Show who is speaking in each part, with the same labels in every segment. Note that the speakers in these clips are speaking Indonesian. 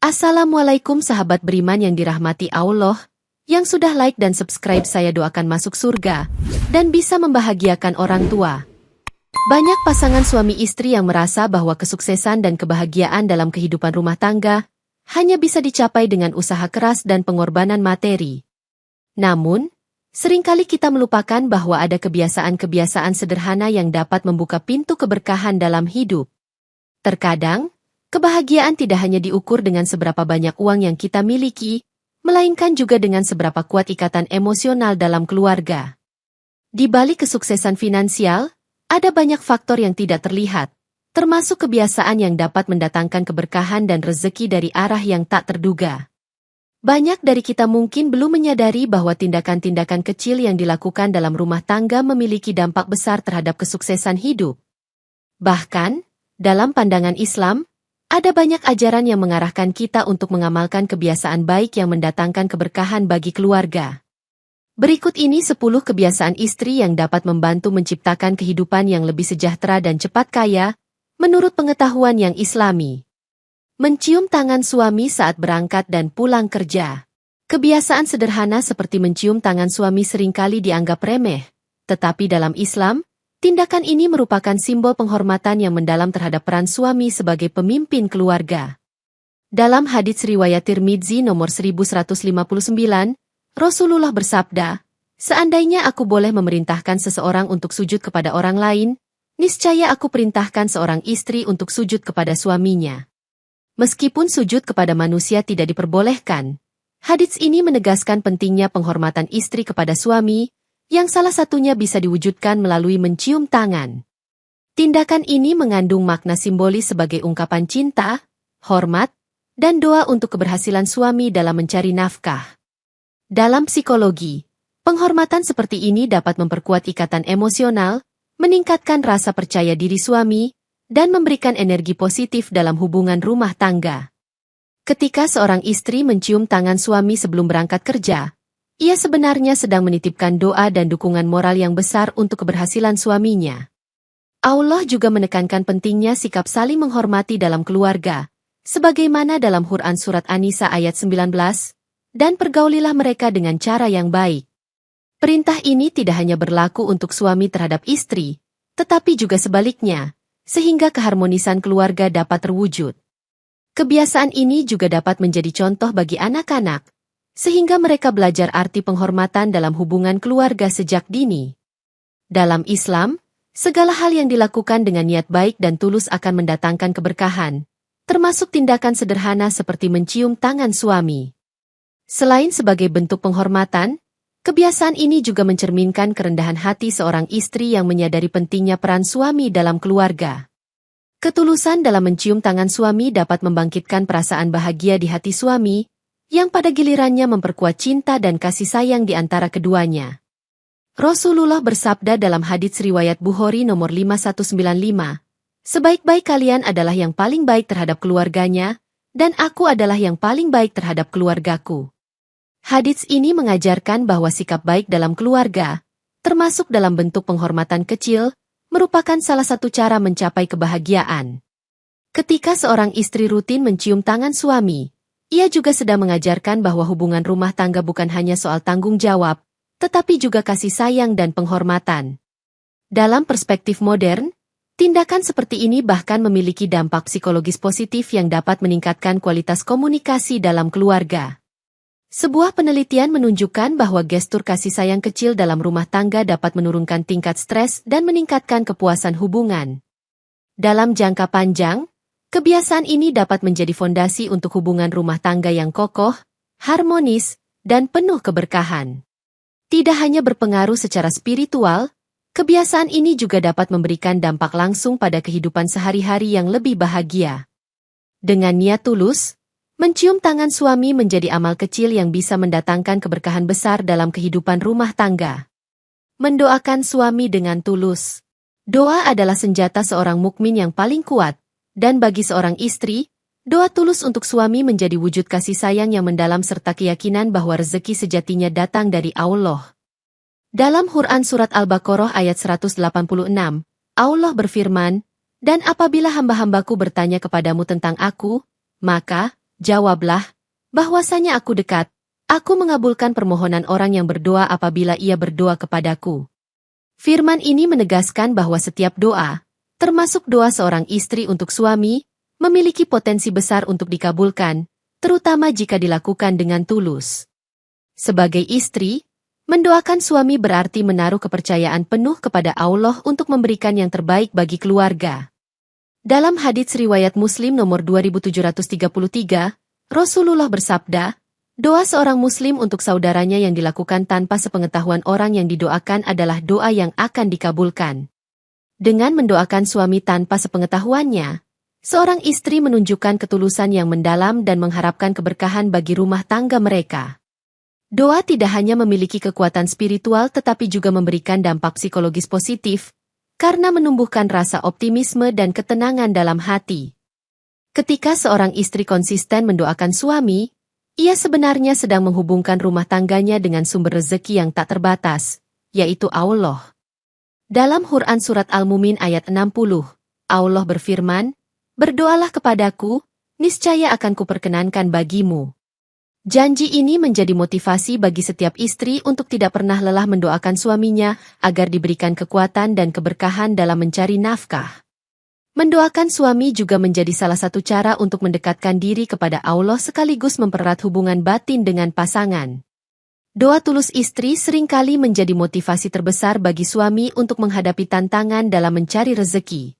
Speaker 1: Assalamualaikum sahabat beriman yang dirahmati Allah, yang sudah like dan subscribe saya doakan masuk surga, dan bisa membahagiakan orang tua. Banyak pasangan suami istri yang merasa bahwa kesuksesan dan kebahagiaan dalam kehidupan rumah tangga hanya bisa dicapai dengan usaha keras dan pengorbanan materi. Namun, seringkali kita melupakan bahwa ada kebiasaan-kebiasaan sederhana yang dapat membuka pintu keberkahan dalam hidup. Terkadang, kebahagiaan tidak hanya diukur dengan seberapa banyak uang yang kita miliki, melainkan juga dengan seberapa kuat ikatan emosional dalam keluarga. Di balik kesuksesan finansial, ada banyak faktor yang tidak terlihat, termasuk kebiasaan yang dapat mendatangkan keberkahan dan rezeki dari arah yang tak terduga. Banyak dari kita mungkin belum menyadari bahwa tindakan-tindakan kecil yang dilakukan dalam rumah tangga memiliki dampak besar terhadap kesuksesan hidup. Bahkan, dalam pandangan Islam, ada banyak ajaran yang mengarahkan kita untuk mengamalkan kebiasaan baik yang mendatangkan keberkahan bagi keluarga. Berikut ini 10 kebiasaan istri yang dapat membantu menciptakan kehidupan yang lebih sejahtera dan cepat kaya, menurut pengetahuan yang Islami. Mencium tangan suami saat berangkat dan pulang kerja. Kebiasaan sederhana seperti mencium tangan suami seringkali dianggap remeh, tetapi dalam Islam, tindakan ini merupakan simbol penghormatan yang mendalam terhadap peran suami sebagai pemimpin keluarga. Dalam hadits riwayat Tirmidzi nomor 1159, Rasulullah bersabda, "Seandainya aku boleh memerintahkan seseorang untuk sujud kepada orang lain, niscaya aku perintahkan seorang istri untuk sujud kepada suaminya." Meskipun sujud kepada manusia tidak diperbolehkan, hadits ini menegaskan pentingnya penghormatan istri kepada suami, yang salah satunya bisa diwujudkan melalui mencium tangan. Tindakan ini mengandung makna simbolis sebagai ungkapan cinta, hormat, dan doa untuk keberhasilan suami dalam mencari nafkah. Dalam psikologi, penghormatan seperti ini dapat memperkuat ikatan emosional, meningkatkan rasa percaya diri suami, dan memberikan energi positif dalam hubungan rumah tangga. Ketika seorang istri mencium tangan suami sebelum berangkat kerja, ia sebenarnya sedang menitipkan doa dan dukungan moral yang besar untuk keberhasilan suaminya. Allah juga menekankan pentingnya sikap saling menghormati dalam keluarga, sebagaimana dalam Quran Surat An-Nisa ayat 19, dan pergaulilah mereka dengan cara yang baik. Perintah ini tidak hanya berlaku untuk suami terhadap istri, tetapi juga sebaliknya, sehingga keharmonisan keluarga dapat terwujud. Kebiasaan ini juga dapat menjadi contoh bagi anak-anak, sehingga mereka belajar arti penghormatan dalam hubungan keluarga sejak dini. Dalam Islam, segala hal yang dilakukan dengan niat baik dan tulus akan mendatangkan keberkahan, termasuk tindakan sederhana seperti mencium tangan suami. Selain sebagai bentuk penghormatan, kebiasaan ini juga mencerminkan kerendahan hati seorang istri yang menyadari pentingnya peran suami dalam keluarga. Ketulusan dalam mencium tangan suami dapat membangkitkan perasaan bahagia di hati suami, yang pada gilirannya memperkuat cinta dan kasih sayang di antara keduanya. Rasulullah bersabda dalam hadits riwayat Bukhari nomor 5195, "Sebaik-baik kalian adalah yang paling baik terhadap keluarganya, dan aku adalah yang paling baik terhadap keluargaku." Hadits ini mengajarkan bahwa sikap baik dalam keluarga, termasuk dalam bentuk penghormatan kecil, merupakan salah satu cara mencapai kebahagiaan. Ketika seorang istri rutin mencium tangan suami, ia juga sedang mengajarkan bahwa hubungan rumah tangga bukan hanya soal tanggung jawab, tetapi juga kasih sayang dan penghormatan. Dalam perspektif modern, tindakan seperti ini bahkan memiliki dampak psikologis positif yang dapat meningkatkan kualitas komunikasi dalam keluarga. Sebuah penelitian menunjukkan bahwa gestur kasih sayang kecil dalam rumah tangga dapat menurunkan tingkat stres dan meningkatkan kepuasan hubungan. Dalam jangka panjang, kebiasaan ini dapat menjadi fondasi untuk hubungan rumah tangga yang kokoh, harmonis, dan penuh keberkahan. Tidak hanya berpengaruh secara spiritual, kebiasaan ini juga dapat memberikan dampak langsung pada kehidupan sehari-hari yang lebih bahagia. Dengan niat tulus, mencium tangan suami menjadi amal kecil yang bisa mendatangkan keberkahan besar dalam kehidupan rumah tangga. Mendoakan suami dengan tulus. Doa adalah senjata seorang mukmin yang paling kuat. Dan bagi seorang istri, doa tulus untuk suami menjadi wujud kasih sayang yang mendalam serta keyakinan bahwa rezeki sejatinya datang dari Allah. Dalam Quran Surat Al-Baqarah ayat 186, Allah berfirman, "Dan apabila hamba-hambaku bertanya kepadamu tentang aku, maka jawablah, bahwasanya aku dekat. Aku mengabulkan permohonan orang yang berdoa apabila ia berdoa kepadaku. Firman ini menegaskan bahwa setiap doa, termasuk doa seorang istri untuk suami, memiliki potensi besar untuk dikabulkan, terutama jika dilakukan dengan tulus. Sebagai istri, mendoakan suami berarti menaruh kepercayaan penuh kepada Allah untuk memberikan yang terbaik bagi keluarga. Dalam hadits riwayat Muslim nomor 2733, Rasulullah bersabda, doa seorang muslim untuk saudaranya yang dilakukan tanpa sepengetahuan orang yang didoakan adalah doa yang akan dikabulkan. Dengan mendoakan suami tanpa sepengetahuannya, seorang istri menunjukkan ketulusan yang mendalam dan mengharapkan keberkahan bagi rumah tangga mereka. Doa tidak hanya memiliki kekuatan spiritual tetapi juga memberikan dampak psikologis positif, karena menumbuhkan rasa optimisme dan ketenangan dalam hati. Ketika seorang istri konsisten mendoakan suami, ia sebenarnya sedang menghubungkan rumah tangganya dengan sumber rezeki yang tak terbatas, yaitu Allah. Dalam Quran Surat Al-Mumin ayat 60, Allah berfirman, "Berdoalah kepadaku, niscaya akan kuperkenankan bagimu." Janji ini menjadi motivasi bagi setiap istri untuk tidak pernah lelah mendoakan suaminya agar diberikan kekuatan dan keberkahan dalam mencari nafkah. Mendoakan suami juga menjadi salah satu cara untuk mendekatkan diri kepada Allah sekaligus mempererat hubungan batin dengan pasangan. Doa tulus istri seringkali menjadi motivasi terbesar bagi suami untuk menghadapi tantangan dalam mencari rezeki.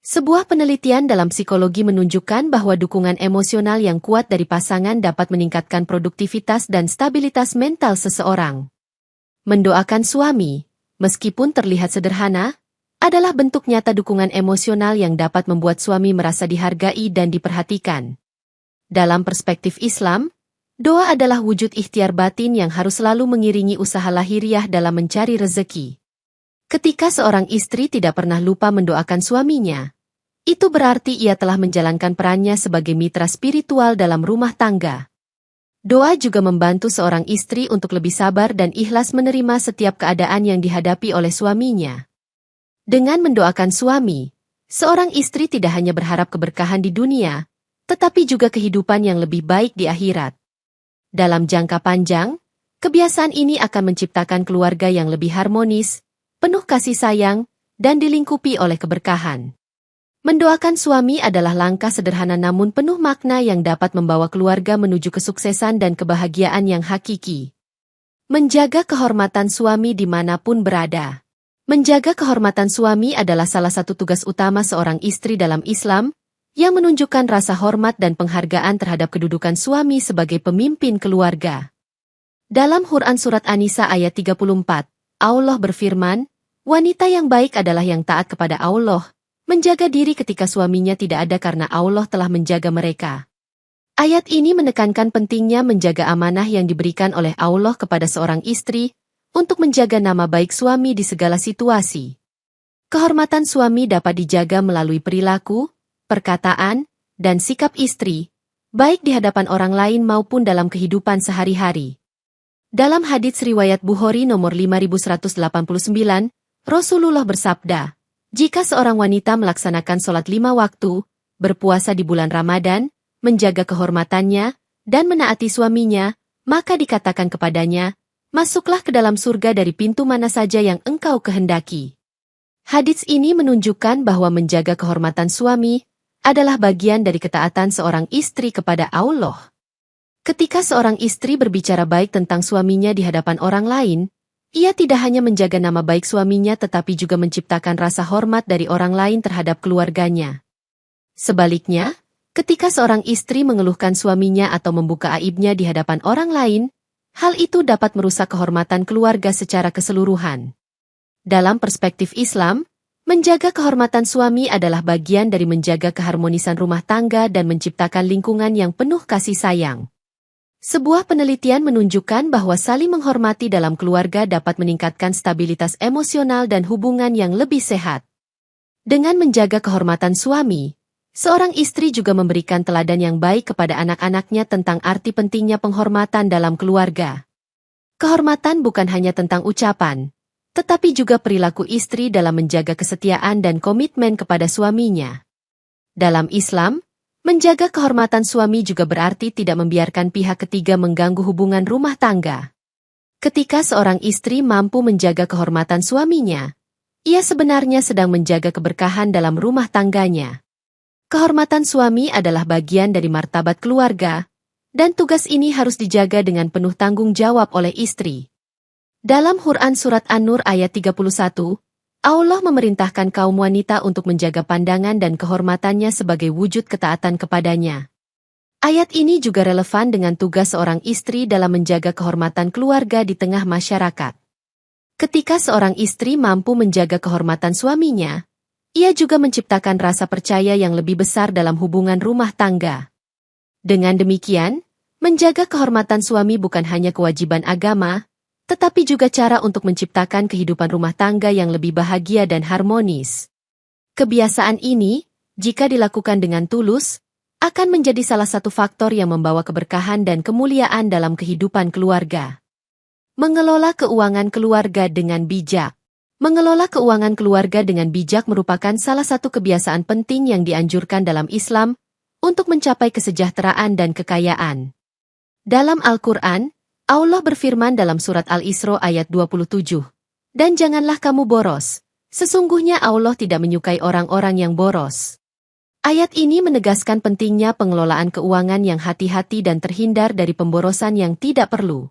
Speaker 1: Sebuah penelitian dalam psikologi menunjukkan bahwa dukungan emosional yang kuat dari pasangan dapat meningkatkan produktivitas dan stabilitas mental seseorang. Mendoakan suami, meskipun terlihat sederhana, adalah bentuk nyata dukungan emosional yang dapat membuat suami merasa dihargai dan diperhatikan. Dalam perspektif Islam, doa adalah wujud ikhtiar batin yang harus selalu mengiringi usaha lahiriah dalam mencari rezeki. Ketika seorang istri tidak pernah lupa mendoakan suaminya, itu berarti ia telah menjalankan perannya sebagai mitra spiritual dalam rumah tangga. Doa juga membantu seorang istri untuk lebih sabar dan ikhlas menerima setiap keadaan yang dihadapi oleh suaminya. Dengan mendoakan suami, seorang istri tidak hanya berharap keberkahan di dunia, tetapi juga kehidupan yang lebih baik di akhirat. Dalam jangka panjang, kebiasaan ini akan menciptakan keluarga yang lebih harmonis, penuh kasih sayang, dan dilingkupi oleh keberkahan. Mendoakan suami adalah langkah sederhana namun penuh makna yang dapat membawa keluarga menuju kesuksesan dan kebahagiaan yang hakiki. Menjaga kehormatan suami dimanapun berada. Menjaga kehormatan suami adalah salah satu tugas utama seorang istri dalam Islam, yang menunjukkan rasa hormat dan penghargaan terhadap kedudukan suami sebagai pemimpin keluarga. Dalam Quran Surat An-Nisa ayat 34, Allah berfirman, "Wanita yang baik adalah yang taat kepada Allah, menjaga diri ketika suaminya tidak ada karena Allah telah menjaga mereka." Ayat ini menekankan pentingnya menjaga amanah yang diberikan oleh Allah kepada seorang istri, untuk menjaga nama baik suami di segala situasi. Kehormatan suami dapat dijaga melalui perilaku, perkataan, dan sikap istri, baik di hadapan orang lain maupun dalam kehidupan sehari-hari. Dalam hadits riwayat Bukhari nomor 5189, Rasulullah bersabda, "Jika seorang wanita melaksanakan sholat 5 waktu, berpuasa di bulan Ramadan, menjaga kehormatannya, dan menaati suaminya, maka dikatakan kepadanya, masuklah ke dalam surga dari pintu mana saja yang engkau kehendaki." Hadits ini menunjukkan bahwa menjaga kehormatan suami adalah bagian dari ketaatan seorang istri kepada Allah. Ketika seorang istri berbicara baik tentang suaminya di hadapan orang lain, ia tidak hanya menjaga nama baik suaminya tetapi juga menciptakan rasa hormat dari orang lain terhadap keluarganya. Sebaliknya, ketika seorang istri mengeluhkan suaminya atau membuka aibnya di hadapan orang lain, hal itu dapat merusak kehormatan keluarga secara keseluruhan. Dalam perspektif Islam, menjaga kehormatan suami adalah bagian dari menjaga keharmonisan rumah tangga dan menciptakan lingkungan yang penuh kasih sayang. Sebuah penelitian menunjukkan bahwa saling menghormati dalam keluarga dapat meningkatkan stabilitas emosional dan hubungan yang lebih sehat. Dengan menjaga kehormatan suami, seorang istri juga memberikan teladan yang baik kepada anak-anaknya tentang arti pentingnya penghormatan dalam keluarga. Kehormatan bukan hanya tentang ucapan, tetapi juga perilaku istri dalam menjaga kesetiaan dan komitmen kepada suaminya. Dalam Islam, Menjaga kehormatan suami juga berarti tidak membiarkan pihak ketiga mengganggu hubungan rumah tangga. Ketika seorang istri mampu menjaga kehormatan suaminya, ia sebenarnya sedang menjaga keberkahan dalam rumah tangganya. Kehormatan suami adalah bagian dari martabat keluarga, dan tugas ini harus dijaga dengan penuh tanggung jawab oleh istri. Dalam Quran Surat An-Nur ayat 31, Allah memerintahkan kaum wanita untuk menjaga pandangan dan kehormatannya sebagai wujud ketaatan kepadanya. Ayat ini juga relevan dengan tugas seorang istri dalam menjaga kehormatan keluarga di tengah masyarakat. Ketika seorang istri mampu menjaga kehormatan suaminya, ia juga menciptakan rasa percaya yang lebih besar dalam hubungan rumah tangga. Dengan demikian, menjaga kehormatan suami bukan hanya kewajiban agama, tetapi juga cara untuk menciptakan kehidupan rumah tangga yang lebih bahagia dan harmonis. Kebiasaan ini, jika dilakukan dengan tulus, akan menjadi salah satu faktor yang membawa keberkahan dan kemuliaan dalam kehidupan keluarga. Mengelola keuangan keluarga dengan bijak. Mengelola keuangan keluarga dengan bijak merupakan salah satu kebiasaan penting yang dianjurkan dalam Islam untuk mencapai kesejahteraan dan kekayaan. Dalam Al-Quran, Allah berfirman dalam surat Al-Isra ayat 27, "Dan janganlah kamu boros, sesungguhnya Allah tidak menyukai orang-orang yang boros." Ayat ini menegaskan pentingnya pengelolaan keuangan yang hati-hati dan terhindar dari pemborosan yang tidak perlu.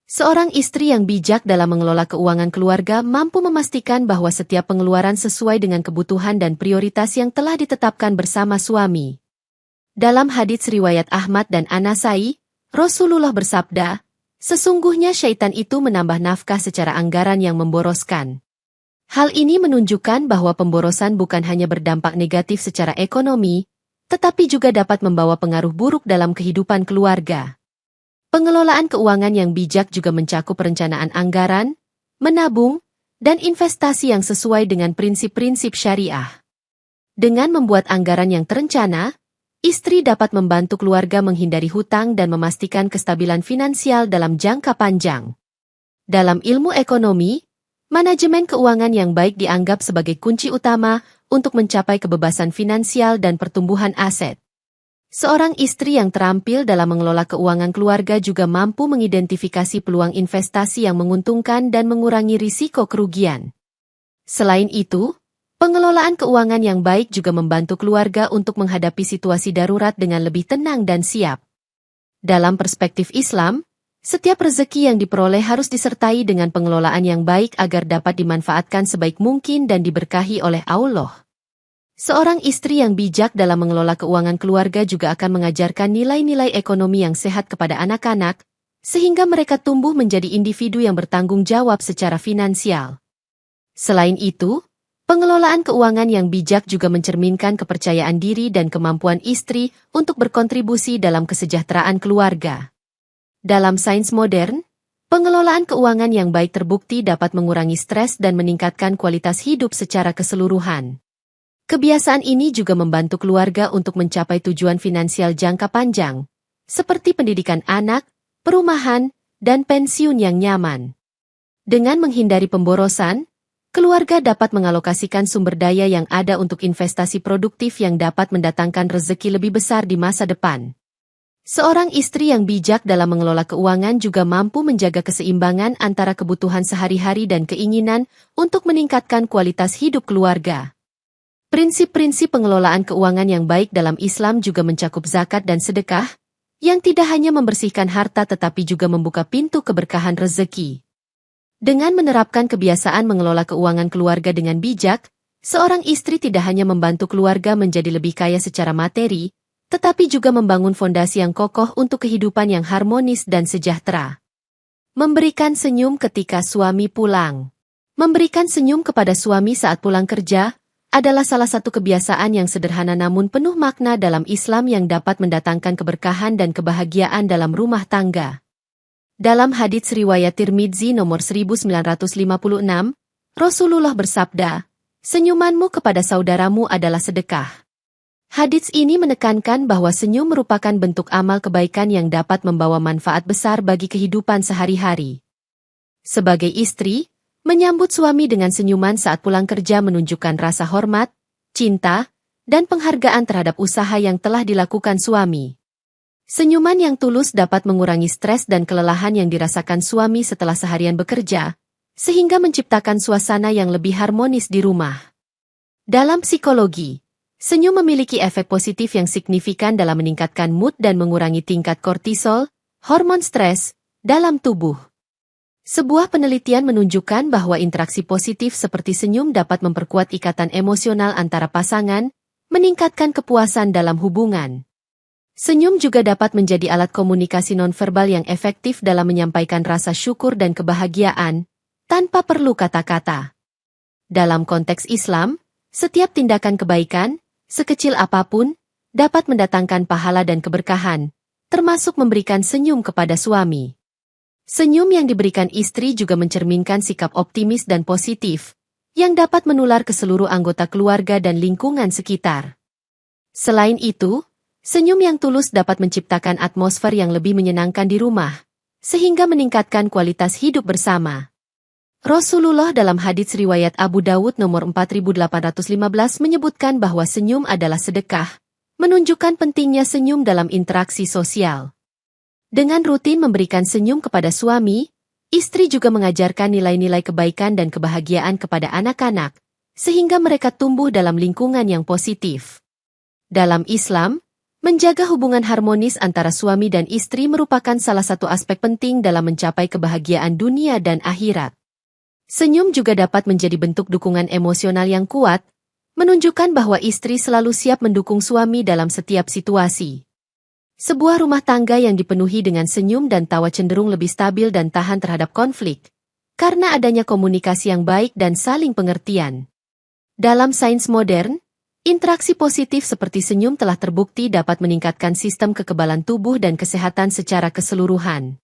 Speaker 1: Seorang istri yang bijak dalam mengelola keuangan keluarga mampu memastikan bahwa setiap pengeluaran sesuai dengan kebutuhan dan prioritas yang telah ditetapkan bersama suami. Dalam hadits riwayat Ahmad dan An-Nasai, Rasulullah bersabda, "Sesungguhnya syaitan itu menambah nafkah secara anggaran yang memboroskan." Hal ini menunjukkan bahwa pemborosan bukan hanya berdampak negatif secara ekonomi, tetapi juga dapat membawa pengaruh buruk dalam kehidupan keluarga. Pengelolaan keuangan yang bijak juga mencakup perencanaan anggaran, menabung, dan investasi yang sesuai dengan prinsip-prinsip syariah. Dengan membuat anggaran yang terencana, istri dapat membantu keluarga menghindari hutang dan memastikan kestabilan finansial dalam jangka panjang. Dalam ilmu ekonomi, manajemen keuangan yang baik dianggap sebagai kunci utama untuk mencapai kebebasan finansial dan pertumbuhan aset. Seorang istri yang terampil dalam mengelola keuangan keluarga juga mampu mengidentifikasi peluang investasi yang menguntungkan dan mengurangi risiko kerugian. Selain itu, pengelolaan keuangan yang baik juga membantu keluarga untuk menghadapi situasi darurat dengan lebih tenang dan siap. Dalam perspektif Islam, setiap rezeki yang diperoleh harus disertai dengan pengelolaan yang baik agar dapat dimanfaatkan sebaik mungkin dan diberkahi oleh Allah. Seorang istri yang bijak dalam mengelola keuangan keluarga juga akan mengajarkan nilai-nilai ekonomi yang sehat kepada anak-anak, sehingga mereka tumbuh menjadi individu yang bertanggung jawab secara finansial. Selain itu, pengelolaan keuangan yang bijak juga mencerminkan kepercayaan diri dan kemampuan istri untuk berkontribusi dalam kesejahteraan keluarga. Dalam sains modern, pengelolaan keuangan yang baik terbukti dapat mengurangi stres dan meningkatkan kualitas hidup secara keseluruhan. Kebiasaan ini juga membantu keluarga untuk mencapai tujuan finansial jangka panjang, seperti pendidikan anak, perumahan, dan pensiun yang nyaman. Dengan menghindari pemborosan, keluarga dapat mengalokasikan sumber daya yang ada untuk investasi produktif yang dapat mendatangkan rezeki lebih besar di masa depan. Seorang istri yang bijak dalam mengelola keuangan juga mampu menjaga keseimbangan antara kebutuhan sehari-hari dan keinginan untuk meningkatkan kualitas hidup keluarga. Prinsip-prinsip pengelolaan keuangan yang baik dalam Islam juga mencakup zakat dan sedekah, yang tidak hanya membersihkan harta tetapi juga membuka pintu keberkahan rezeki. Dengan menerapkan kebiasaan mengelola keuangan keluarga dengan bijak, seorang istri tidak hanya membantu keluarga menjadi lebih kaya secara materi, tetapi juga membangun fondasi yang kokoh untuk kehidupan yang harmonis dan sejahtera. Memberikan senyum ketika suami pulang. Memberikan senyum kepada suami saat pulang kerja adalah salah satu kebiasaan yang sederhana namun penuh makna dalam Islam yang dapat mendatangkan keberkahan dan kebahagiaan dalam rumah tangga. Dalam hadits riwayat Tirmidzi nomor 1956, Rasulullah bersabda, "Senyumanmu kepada saudaramu adalah sedekah." Hadits ini menekankan bahwa senyum merupakan bentuk amal kebaikan yang dapat membawa manfaat besar bagi kehidupan sehari-hari. Sebagai istri, menyambut suami dengan senyuman saat pulang kerja menunjukkan rasa hormat, cinta, dan penghargaan terhadap usaha yang telah dilakukan suami. Senyuman yang tulus dapat mengurangi stres dan kelelahan yang dirasakan suami setelah seharian bekerja, sehingga menciptakan suasana yang lebih harmonis di rumah. Dalam psikologi, senyum memiliki efek positif yang signifikan dalam meningkatkan mood dan mengurangi tingkat kortisol, hormon stres, dalam tubuh. Sebuah penelitian menunjukkan bahwa interaksi positif seperti senyum dapat memperkuat ikatan emosional antara pasangan, meningkatkan kepuasan dalam hubungan. Senyum juga dapat menjadi alat komunikasi nonverbal yang efektif dalam menyampaikan rasa syukur dan kebahagiaan, tanpa perlu kata-kata. Dalam konteks Islam, setiap tindakan kebaikan, sekecil apapun, dapat mendatangkan pahala dan keberkahan, termasuk memberikan senyum kepada suami. Senyum yang diberikan istri juga mencerminkan sikap optimis dan positif, yang dapat menular ke seluruh anggota keluarga dan lingkungan sekitar. Selain itu, senyum yang tulus dapat menciptakan atmosfer yang lebih menyenangkan di rumah, sehingga meningkatkan kualitas hidup bersama. Rasulullah dalam hadits riwayat Abu Dawud nomor 4815 menyebutkan bahwa senyum adalah sedekah, menunjukkan pentingnya senyum dalam interaksi sosial. Dengan rutin memberikan senyum kepada suami, istri juga mengajarkan nilai-nilai kebaikan dan kebahagiaan kepada anak-anak, sehingga mereka tumbuh dalam lingkungan yang positif. Dalam Islam, menjaga hubungan harmonis antara suami dan istri merupakan salah satu aspek penting dalam mencapai kebahagiaan dunia dan akhirat. Senyum juga dapat menjadi bentuk dukungan emosional yang kuat, menunjukkan bahwa istri selalu siap mendukung suami dalam setiap situasi. Sebuah rumah tangga yang dipenuhi dengan senyum dan tawa cenderung lebih stabil dan tahan terhadap konflik, karena adanya komunikasi yang baik dan saling pengertian. Dalam sains modern, interaksi positif seperti senyum telah terbukti dapat meningkatkan sistem kekebalan tubuh dan kesehatan secara keseluruhan.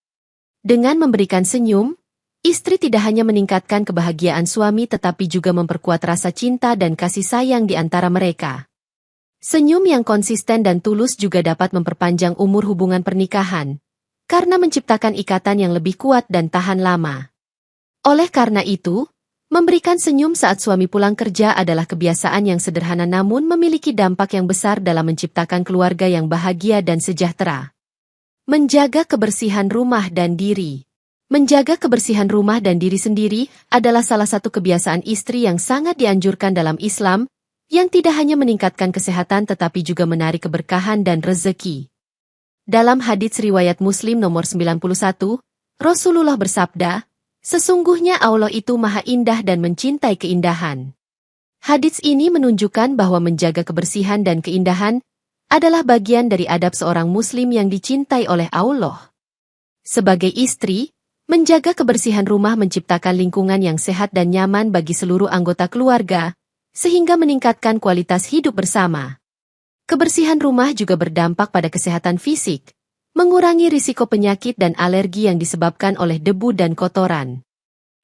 Speaker 1: Dengan memberikan senyum, istri tidak hanya meningkatkan kebahagiaan suami tetapi juga memperkuat rasa cinta dan kasih sayang di antara mereka. Senyum yang konsisten dan tulus juga dapat memperpanjang umur hubungan pernikahan, karena menciptakan ikatan yang lebih kuat dan tahan lama. Oleh karena itu, memberikan senyum saat suami pulang kerja adalah kebiasaan yang sederhana namun memiliki dampak yang besar dalam menciptakan keluarga yang bahagia dan sejahtera. Menjaga kebersihan rumah dan diri. Menjaga kebersihan rumah dan diri sendiri adalah salah satu kebiasaan istri yang sangat dianjurkan dalam Islam, yang tidak hanya meningkatkan kesehatan tetapi juga menarik keberkahan dan rezeki. Dalam hadits riwayat Muslim nomor 91, Rasulullah bersabda, "Sesungguhnya Allah itu maha indah dan mencintai keindahan." Hadits ini menunjukkan bahwa menjaga kebersihan dan keindahan adalah bagian dari adab seorang Muslim yang dicintai oleh Allah. Sebagai istri, menjaga kebersihan rumah menciptakan lingkungan yang sehat dan nyaman bagi seluruh anggota keluarga, sehingga meningkatkan kualitas hidup bersama. Kebersihan rumah juga berdampak pada kesehatan fisik, mengurangi risiko penyakit dan alergi yang disebabkan oleh debu dan kotoran.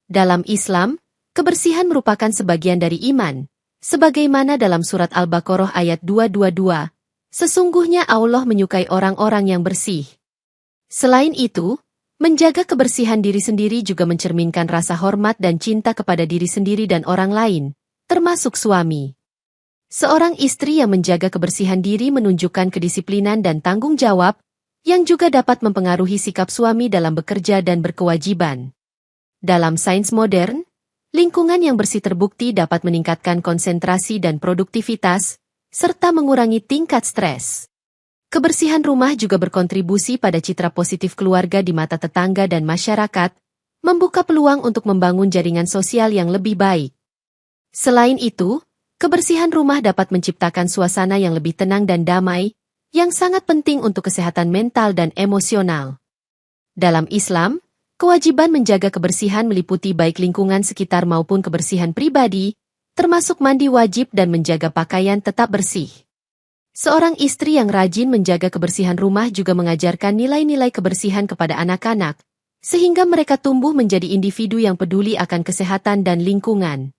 Speaker 1: Dalam Islam, kebersihan merupakan sebagian dari iman, sebagaimana dalam surat Al-Baqarah ayat 222, "Sesungguhnya Allah menyukai orang-orang yang bersih." Selain itu, menjaga kebersihan diri sendiri juga mencerminkan rasa hormat dan cinta kepada diri sendiri dan orang lain, termasuk suami. Seorang istri yang menjaga kebersihan diri menunjukkan kedisiplinan dan tanggung jawab, yang juga dapat mempengaruhi sikap suami dalam bekerja dan berkewajiban. Dalam sains modern, lingkungan yang bersih terbukti dapat meningkatkan konsentrasi dan produktivitas, serta mengurangi tingkat stres. Kebersihan rumah juga berkontribusi pada citra positif keluarga di mata tetangga dan masyarakat, membuka peluang untuk membangun jaringan sosial yang lebih baik. Selain itu, kebersihan rumah dapat menciptakan suasana yang lebih tenang dan damai, yang sangat penting untuk kesehatan mental dan emosional. Dalam Islam, kewajiban menjaga kebersihan meliputi baik lingkungan sekitar maupun kebersihan pribadi, termasuk mandi wajib dan menjaga pakaian tetap bersih. Seorang istri yang rajin menjaga kebersihan rumah juga mengajarkan nilai-nilai kebersihan kepada anak-anak, sehingga mereka tumbuh menjadi individu yang peduli akan kesehatan dan lingkungan.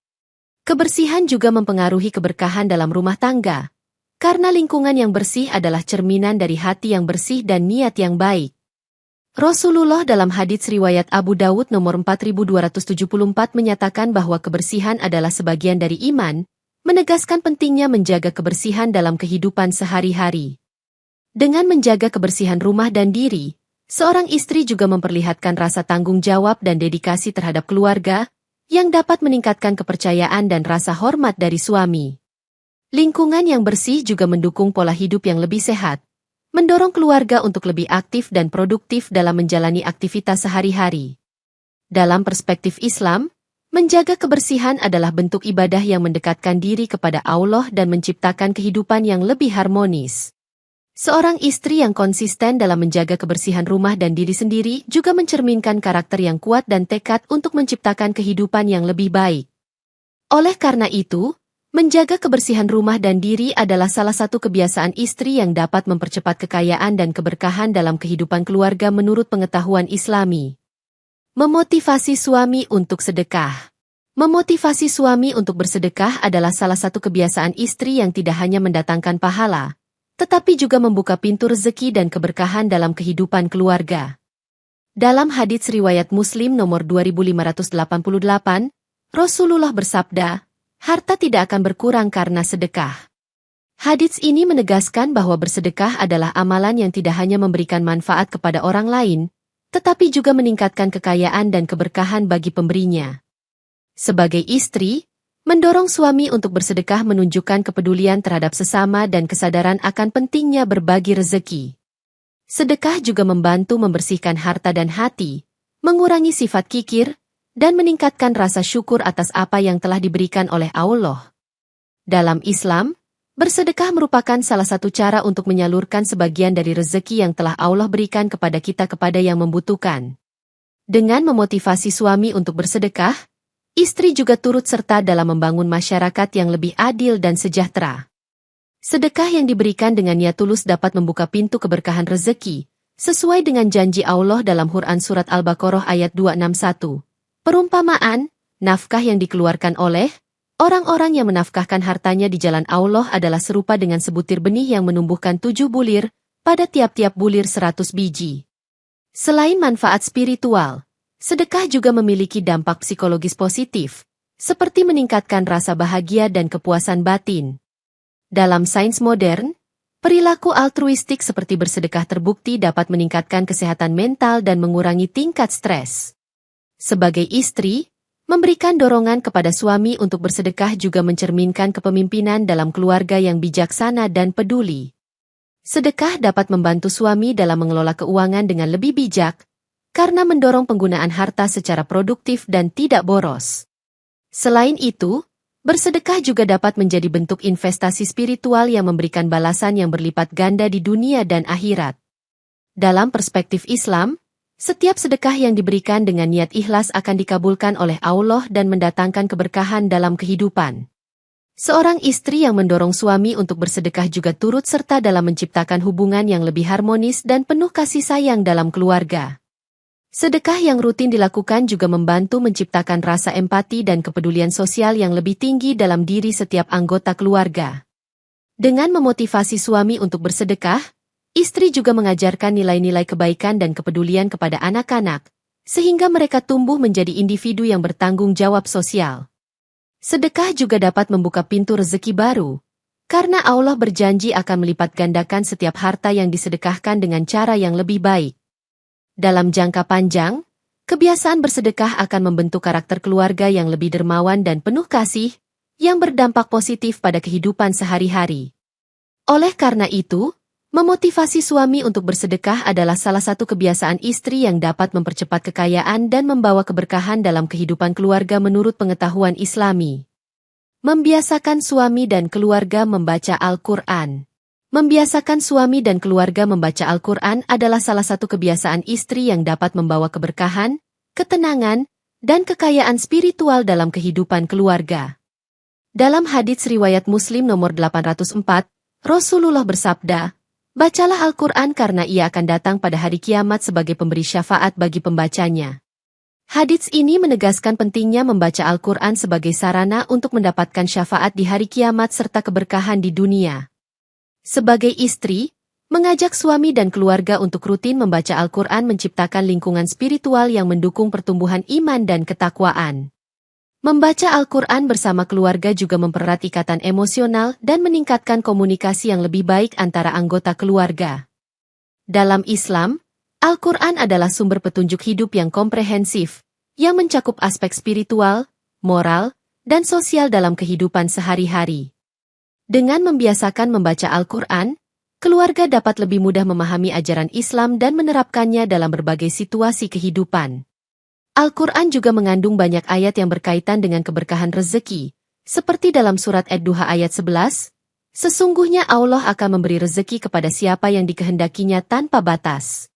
Speaker 1: Kebersihan juga mempengaruhi keberkahan dalam rumah tangga, karena lingkungan yang bersih adalah cerminan dari hati yang bersih dan niat yang baik. Rasulullah dalam hadits riwayat Abu Dawud nomor 4274 menyatakan bahwa kebersihan adalah sebagian dari iman, menegaskan pentingnya menjaga kebersihan dalam kehidupan sehari-hari. Dengan menjaga kebersihan rumah dan diri, seorang istri juga memperlihatkan rasa tanggung jawab dan dedikasi terhadap keluarga, yang dapat meningkatkan kepercayaan dan rasa hormat dari suami. Lingkungan yang bersih juga mendukung pola hidup yang lebih sehat, mendorong keluarga untuk lebih aktif dan produktif dalam menjalani aktivitas sehari-hari. Dalam perspektif Islam, menjaga kebersihan adalah bentuk ibadah yang mendekatkan diri kepada Allah dan menciptakan kehidupan yang lebih harmonis. Seorang istri yang konsisten dalam menjaga kebersihan rumah dan diri sendiri juga mencerminkan karakter yang kuat dan tekad untuk menciptakan kehidupan yang lebih baik. Oleh karena itu, menjaga kebersihan rumah dan diri adalah salah satu kebiasaan istri yang dapat mempercepat kekayaan dan keberkahan dalam kehidupan keluarga menurut pengetahuan Islami. Memotivasi suami untuk sedekah. Memotivasi suami untuk bersedekah adalah salah satu kebiasaan istri yang tidak hanya mendatangkan pahala, tetapi juga membuka pintu rezeki dan keberkahan dalam kehidupan keluarga. Dalam hadits riwayat Muslim nomor 2588, Rasulullah bersabda, "Harta tidak akan berkurang karena sedekah." Hadits ini menegaskan bahwa bersedekah adalah amalan yang tidak hanya memberikan manfaat kepada orang lain, tetapi juga meningkatkan kekayaan dan keberkahan bagi pemberinya. Sebagai istri, mendorong suami untuk bersedekah menunjukkan kepedulian terhadap sesama dan kesadaran akan pentingnya berbagi rezeki. Sedekah juga membantu membersihkan harta dan hati, mengurangi sifat kikir, dan meningkatkan rasa syukur atas apa yang telah diberikan oleh Allah. Dalam Islam, bersedekah merupakan salah satu cara untuk menyalurkan sebagian dari rezeki yang telah Allah berikan kepada kita kepada yang membutuhkan. Dengan memotivasi suami untuk bersedekah, istri juga turut serta dalam membangun masyarakat yang lebih adil dan sejahtera. Sedekah yang diberikan dengan niat tulus dapat membuka pintu keberkahan rezeki, sesuai dengan janji Allah dalam Quran Surat Al-Baqarah ayat 261. Perumpamaan, nafkah yang dikeluarkan oleh orang-orang yang menafkahkan hartanya di jalan Allah adalah serupa dengan sebutir benih yang menumbuhkan 7 bulir, pada tiap-tiap bulir 100 biji. Selain manfaat spiritual, sedekah juga memiliki dampak psikologis positif, seperti meningkatkan rasa bahagia dan kepuasan batin. Dalam sains modern, perilaku altruistik seperti bersedekah terbukti dapat meningkatkan kesehatan mental dan mengurangi tingkat stres. Sebagai istri, memberikan dorongan kepada suami untuk bersedekah juga mencerminkan kepemimpinan dalam keluarga yang bijaksana dan peduli. Sedekah dapat membantu suami dalam mengelola keuangan dengan lebih bijak, karena mendorong penggunaan harta secara produktif dan tidak boros. Selain itu, bersedekah juga dapat menjadi bentuk investasi spiritual yang memberikan balasan yang berlipat ganda di dunia dan akhirat. Dalam perspektif Islam, setiap sedekah yang diberikan dengan niat ikhlas akan dikabulkan oleh Allah dan mendatangkan keberkahan dalam kehidupan. Seorang istri yang mendorong suami untuk bersedekah juga turut serta dalam menciptakan hubungan yang lebih harmonis dan penuh kasih sayang dalam keluarga. Sedekah yang rutin dilakukan juga membantu menciptakan rasa empati dan kepedulian sosial yang lebih tinggi dalam diri setiap anggota keluarga. Dengan memotivasi suami untuk bersedekah, istri juga mengajarkan nilai-nilai kebaikan dan kepedulian kepada anak-anak, sehingga mereka tumbuh menjadi individu yang bertanggung jawab sosial. Sedekah juga dapat membuka pintu rezeki baru, karena Allah berjanji akan melipat gandakan setiap harta yang disedekahkan dengan cara yang lebih baik. Dalam jangka panjang, kebiasaan bersedekah akan membentuk karakter keluarga yang lebih dermawan dan penuh kasih, yang berdampak positif pada kehidupan sehari-hari. Oleh karena itu, memotivasi suami untuk bersedekah adalah salah satu kebiasaan istri yang dapat mempercepat kekayaan dan membawa keberkahan dalam kehidupan keluarga menurut pengetahuan Islami. Membiasakan suami dan keluarga membaca Al-Quran. Membiasakan suami dan keluarga membaca Al-Quran adalah salah satu kebiasaan istri yang dapat membawa keberkahan, ketenangan, dan kekayaan spiritual dalam kehidupan keluarga. Dalam hadits riwayat Muslim nomor 804, Rasulullah bersabda, "Bacalah Al-Quran karena ia akan datang pada hari kiamat sebagai pemberi syafaat bagi pembacanya." Hadits ini menegaskan pentingnya membaca Al-Quran sebagai sarana untuk mendapatkan syafaat di hari kiamat serta keberkahan di dunia. Sebagai istri, mengajak suami dan keluarga untuk rutin membaca Al-Quran menciptakan lingkungan spiritual yang mendukung pertumbuhan iman dan ketakwaan. Membaca Al-Quran bersama keluarga juga mempererat ikatan emosional dan meningkatkan komunikasi yang lebih baik antara anggota keluarga. Dalam Islam, Al-Quran adalah sumber petunjuk hidup yang komprehensif, yang mencakup aspek spiritual, moral, dan sosial dalam kehidupan sehari-hari. Dengan membiasakan membaca Al-Quran, keluarga dapat lebih mudah memahami ajaran Islam dan menerapkannya dalam berbagai situasi kehidupan. Al-Quran juga mengandung banyak ayat yang berkaitan dengan keberkahan rezeki, seperti dalam surat Ad-Duha ayat 11, sesungguhnya Allah akan memberi rezeki kepada siapa yang dikehendakinya tanpa batas.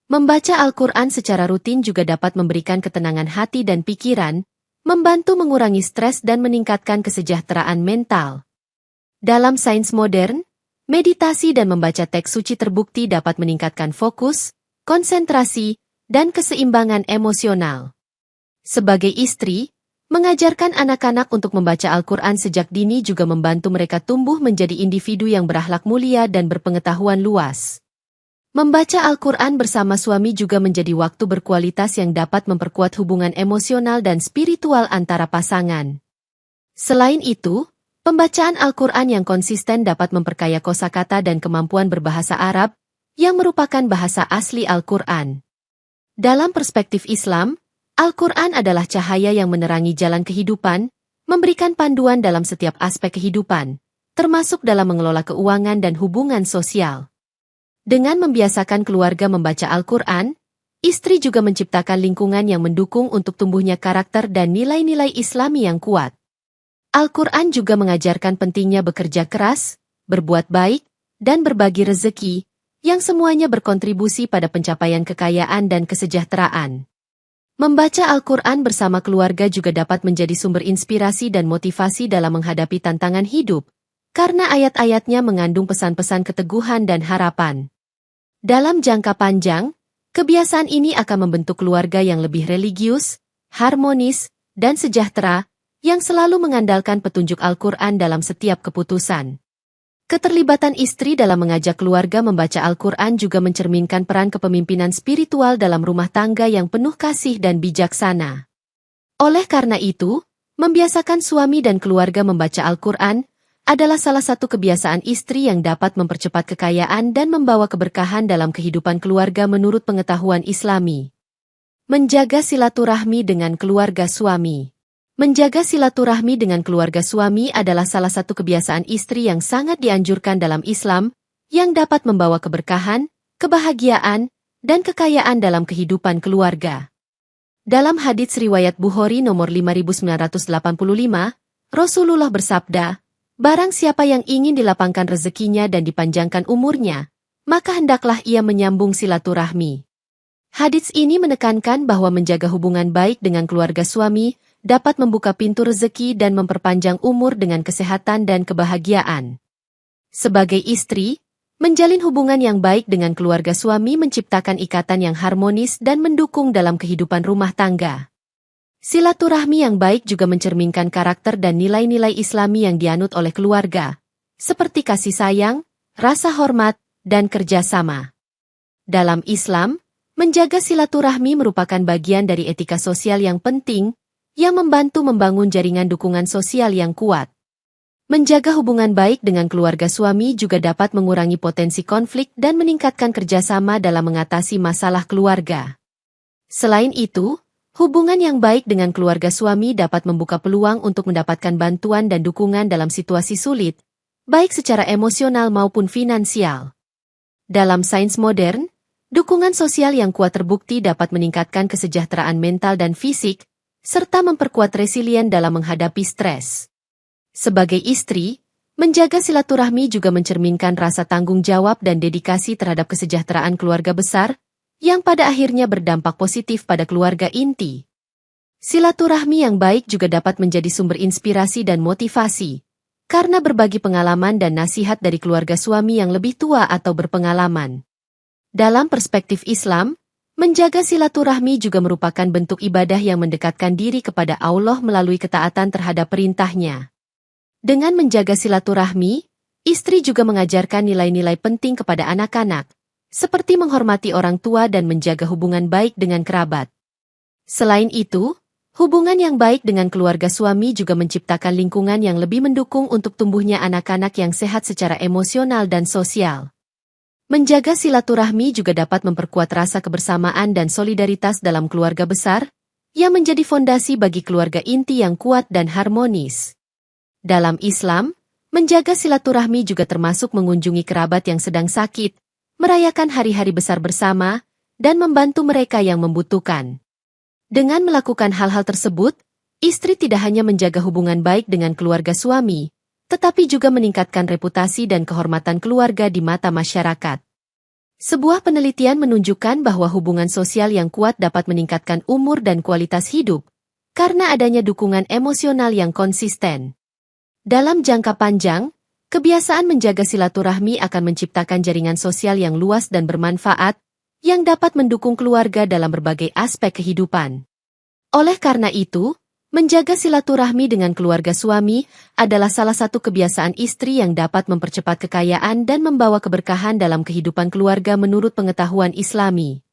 Speaker 1: Membaca Al-Quran secara rutin juga dapat memberikan ketenangan hati dan pikiran, membantu mengurangi stres dan meningkatkan kesejahteraan mental. Dalam sains modern, meditasi dan membaca teks suci terbukti dapat meningkatkan fokus, konsentrasi, dan keseimbangan emosional. Sebagai istri, mengajarkan anak-anak untuk membaca Al-Quran sejak dini juga membantu mereka tumbuh menjadi individu yang berakhlak mulia dan berpengetahuan luas. Membaca Al-Quran bersama suami juga menjadi waktu berkualitas yang dapat memperkuat hubungan emosional dan spiritual antara pasangan. Selain itu, pembacaan Al-Quran yang konsisten dapat memperkaya kosakata dan kemampuan berbahasa Arab, yang merupakan bahasa asli Al-Quran. Dalam perspektif Islam, Al-Quran adalah cahaya yang menerangi jalan kehidupan, memberikan panduan dalam setiap aspek kehidupan, termasuk dalam mengelola keuangan dan hubungan sosial. Dengan membiasakan keluarga membaca Al-Quran, istri juga menciptakan lingkungan yang mendukung untuk tumbuhnya karakter dan nilai-nilai Islami yang kuat. Al-Quran juga mengajarkan pentingnya bekerja keras, berbuat baik, dan berbagi rezeki, yang semuanya berkontribusi pada pencapaian kekayaan dan kesejahteraan. Membaca Al-Quran bersama keluarga juga dapat menjadi sumber inspirasi dan motivasi dalam menghadapi tantangan hidup, karena ayat-ayatnya mengandung pesan-pesan keteguhan dan harapan. Dalam jangka panjang, kebiasaan ini akan membentuk keluarga yang lebih religius, harmonis, dan sejahtera, yang selalu mengandalkan petunjuk Al-Quran dalam setiap keputusan. Keterlibatan istri dalam mengajak keluarga membaca Al-Quran juga mencerminkan peran kepemimpinan spiritual dalam rumah tangga yang penuh kasih dan bijaksana. Oleh karena itu, membiasakan suami dan keluarga membaca Al-Quran adalah salah satu kebiasaan istri yang dapat mempercepat kekayaan dan membawa keberkahan dalam kehidupan keluarga menurut pengetahuan Islami. Menjaga silaturahmi dengan keluarga suami. Menjaga silaturahmi dengan keluarga suami adalah salah satu kebiasaan istri yang sangat dianjurkan dalam Islam, yang dapat membawa keberkahan, kebahagiaan, dan kekayaan dalam kehidupan keluarga. Dalam hadits riwayat Bukhari nomor 5985, Rasulullah bersabda, "Barang siapa yang ingin dilapangkan rezekinya dan dipanjangkan umurnya, maka hendaklah ia menyambung silaturahmi." Hadits ini menekankan bahwa menjaga hubungan baik dengan keluarga suami dapat membuka pintu rezeki dan memperpanjang umur dengan kesehatan dan kebahagiaan. Sebagai istri, menjalin hubungan yang baik dengan keluarga suami menciptakan ikatan yang harmonis dan mendukung dalam kehidupan rumah tangga. Silaturahmi yang baik juga mencerminkan karakter dan nilai-nilai Islami yang dianut oleh keluarga, seperti kasih sayang, rasa hormat, dan kerjasama. Dalam Islam, menjaga silaturahmi merupakan bagian dari etika sosial yang penting, yang membantu membangun jaringan dukungan sosial yang kuat. Menjaga hubungan baik dengan keluarga suami juga dapat mengurangi potensi konflik dan meningkatkan kerjasama dalam mengatasi masalah keluarga. Selain itu, hubungan yang baik dengan keluarga suami dapat membuka peluang untuk mendapatkan bantuan dan dukungan dalam situasi sulit, baik secara emosional maupun finansial. Dalam sains modern, dukungan sosial yang kuat terbukti dapat meningkatkan kesejahteraan mental dan fisik, serta memperkuat resilien dalam menghadapi stres. Sebagai istri, menjaga silaturahmi juga mencerminkan rasa tanggung jawab dan dedikasi terhadap kesejahteraan keluarga besar, yang pada akhirnya berdampak positif pada keluarga inti. Silaturahmi yang baik juga dapat menjadi sumber inspirasi dan motivasi, karena berbagi pengalaman dan nasihat dari keluarga suami yang lebih tua atau berpengalaman. Dalam perspektif Islam, menjaga silaturahmi juga merupakan bentuk ibadah yang mendekatkan diri kepada Allah melalui ketaatan terhadap perintahnya. Dengan menjaga silaturahmi, istri juga mengajarkan nilai-nilai penting kepada anak-anak, seperti menghormati orang tua dan menjaga hubungan baik dengan kerabat. Selain itu, Hubungan yang baik dengan keluarga suami juga menciptakan lingkungan yang lebih mendukung untuk tumbuhnya anak-anak yang sehat secara emosional dan sosial. Menjaga silaturahmi juga dapat memperkuat rasa kebersamaan dan solidaritas dalam keluarga besar, yang menjadi fondasi bagi keluarga inti yang kuat dan harmonis. Dalam Islam, menjaga silaturahmi juga termasuk mengunjungi kerabat yang sedang sakit, merayakan hari-hari besar bersama, dan membantu mereka yang membutuhkan. Dengan melakukan hal-hal tersebut, istri tidak hanya menjaga hubungan baik dengan keluarga suami, tetapi juga meningkatkan reputasi dan kehormatan keluarga di mata masyarakat. Sebuah penelitian menunjukkan bahwa hubungan sosial yang kuat dapat meningkatkan umur dan kualitas hidup, karena adanya dukungan emosional yang konsisten. Dalam jangka panjang, kebiasaan menjaga silaturahmi akan menciptakan jaringan sosial yang luas dan bermanfaat, yang dapat mendukung keluarga dalam berbagai aspek kehidupan. Oleh karena itu, menjaga silaturahmi dengan keluarga suami adalah salah satu kebiasaan istri yang dapat mempercepat kekayaan dan membawa keberkahan dalam kehidupan keluarga menurut pengetahuan Islami.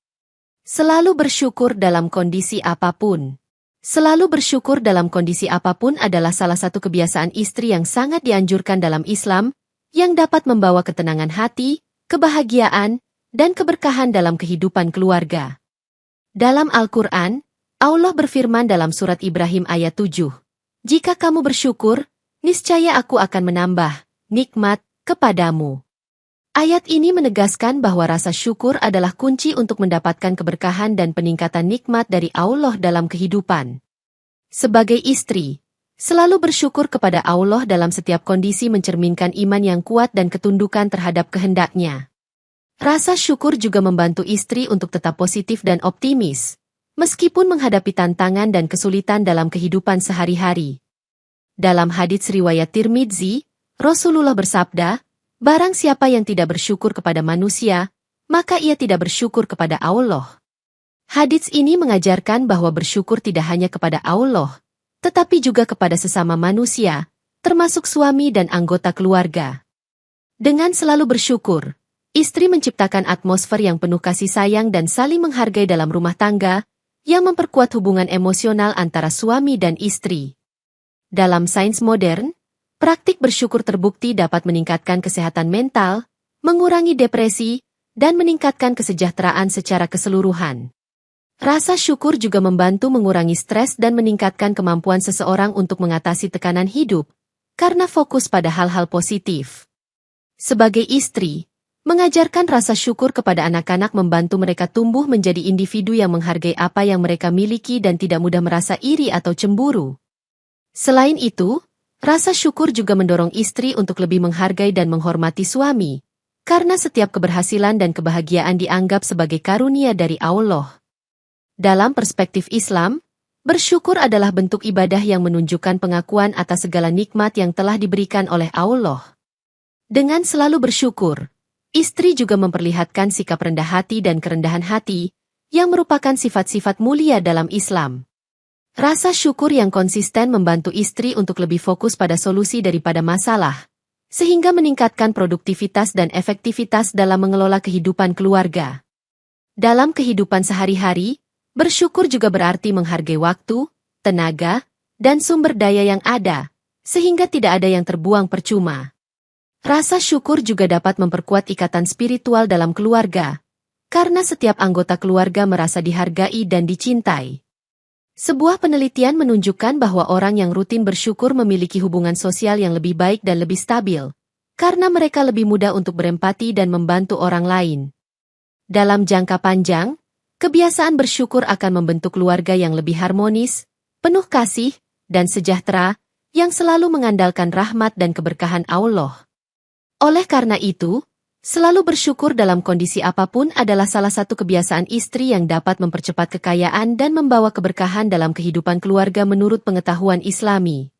Speaker 1: Selalu bersyukur dalam kondisi apapun. Selalu bersyukur dalam kondisi apapun adalah salah satu kebiasaan istri yang sangat dianjurkan dalam Islam, yang dapat membawa ketenangan hati, kebahagiaan, dan keberkahan dalam kehidupan keluarga. Dalam Al-Quran, Allah berfirman dalam surat Ibrahim ayat 7, "Jika kamu bersyukur, niscaya aku akan menambah nikmat kepadamu." Ayat ini menegaskan bahwa rasa syukur adalah kunci untuk mendapatkan keberkahan dan peningkatan nikmat dari Allah dalam kehidupan. Sebagai istri, selalu bersyukur kepada Allah dalam setiap kondisi mencerminkan iman yang kuat dan ketundukan terhadap kehendak-Nya. Rasa syukur juga membantu istri untuk tetap positif dan optimis, meskipun menghadapi tantangan dan kesulitan dalam kehidupan sehari-hari. Dalam hadits riwayat Tirmidzi, Rasulullah bersabda, "Barang siapa yang tidak bersyukur kepada manusia, maka ia tidak bersyukur kepada Allah." Hadits ini mengajarkan bahwa bersyukur tidak hanya kepada Allah, tetapi juga kepada sesama manusia, termasuk suami dan anggota keluarga. Dengan selalu bersyukur, istri menciptakan atmosfer yang penuh kasih sayang dan saling menghargai dalam rumah tangga, yang memperkuat hubungan emosional antara suami dan istri. Dalam sains modern, praktik bersyukur terbukti dapat meningkatkan kesehatan mental, mengurangi depresi, dan meningkatkan kesejahteraan secara keseluruhan. Rasa syukur juga membantu mengurangi stres dan meningkatkan kemampuan seseorang untuk mengatasi tekanan hidup, karena fokus pada hal-hal positif. Sebagai istri, mengajarkan rasa syukur kepada anak-anak membantu mereka tumbuh menjadi individu yang menghargai apa yang mereka miliki dan tidak mudah merasa iri atau cemburu. Selain itu, rasa syukur juga mendorong istri untuk lebih menghargai dan menghormati suami, karena setiap keberhasilan dan kebahagiaan dianggap sebagai karunia dari Allah. Dalam perspektif Islam, bersyukur adalah bentuk ibadah yang menunjukkan pengakuan atas segala nikmat yang telah diberikan oleh Allah. Dengan selalu bersyukur, istri juga memperlihatkan sikap rendah hati dan kerendahan hati, yang merupakan sifat-sifat mulia dalam Islam. Rasa syukur yang konsisten membantu istri untuk lebih fokus pada solusi daripada masalah, sehingga meningkatkan produktivitas dan efektivitas dalam mengelola kehidupan keluarga. Dalam kehidupan sehari-hari, bersyukur juga berarti menghargai waktu, tenaga, dan sumber daya yang ada, sehingga tidak ada yang terbuang percuma. Rasa syukur juga dapat memperkuat ikatan spiritual dalam keluarga, karena setiap anggota keluarga merasa dihargai dan dicintai. Sebuah penelitian menunjukkan bahwa orang yang rutin bersyukur memiliki hubungan sosial yang lebih baik dan lebih stabil, karena mereka lebih mudah untuk berempati dan membantu orang lain. Dalam jangka panjang, kebiasaan bersyukur akan membentuk keluarga yang lebih harmonis, penuh kasih, dan sejahtera, yang selalu mengandalkan rahmat dan keberkahan Allah. Oleh karena itu, selalu bersyukur dalam kondisi apapun adalah salah satu kebiasaan istri yang dapat mempercepat kekayaan dan membawa keberkahan dalam kehidupan keluarga menurut pengetahuan Islami.